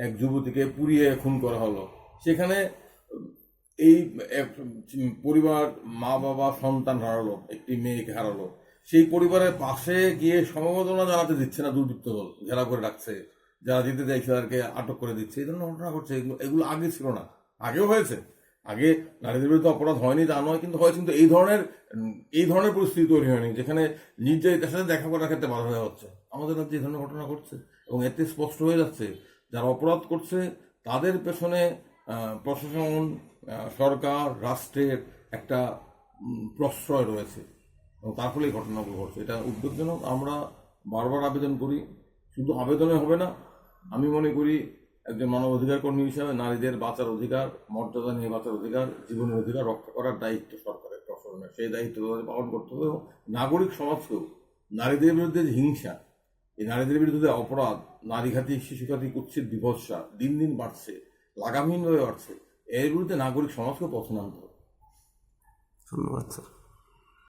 এক যুবতীকে পুড়িয়ে খুন করা হলো, সেখানে এই পরিবার, মা বাবা, সন্তান হারালো, একটি মেয়েকে হারালো, সেই পরিবারের পাশে গিয়ে সমবেদনা জানাতে দিচ্ছে না দুর্বৃত্ত দল, ঘেরাও করে রাখছে, যারা যেতে চাইছে তাদেরকে আটক করে দিচ্ছে, এই ধরনের ঘটনা ঘটছে। এগুলো আগে ছিল না, আগেও হয়েছে। আগে নারীদের বিরুদ্ধে অপরাধ হয়নি তা নয়, কিন্তু হয়েছে, কিন্তু এই ধরনের পরিস্থিতি তৈরি হয়নি যেখানে নির্যাতিতার সাথে দেখা করার ক্ষেত্রে বাধা দেওয়া হচ্ছে। আমাদের রাজ্যে এই ধরনের ঘটনা ঘটছে এবং এতে স্পষ্ট হয়ে যাচ্ছে যারা অপরাধ করছে তাদের পেছনে প্রশাসন, সরকার, রাষ্ট্রের একটা প্রশ্রয় রয়েছে এবং তার ফলে এই ঘটনাগুলো ঘটছে। এটা উদ্বেগজনক। আমরা বারবার আবেদন করি, শুধু আবেদনে হবে না, আমি মনে করি একজন মানবাধিকার কর্মী হিসাবে নারীদের বাঁচার অধিকার, মর্যাদা নিয়ে বাঁচার অধিকার, জীবনের অধিকার রক্ষা করার দায়িত্ব সরকারের, প্রশাসনের। সেই দায়িত্ব তাদের পালন করতে হবে এবং নাগরিক সমাজকেও নারীদের বিরুদ্ধে যে হিংসা, এই নারীদের বিরুদ্ধে যে অপরাধ, নারীঘাতী, শিশুঘাতী, কুৎসিত বিভৎসা দিন দিন বাড়ছে, লাগামহীনভাবে বাড়ছে, এর বিরুদ্ধে নাগরিক সমাজকেও পথ নামতে হবে। ধন্যবাদ স্যার।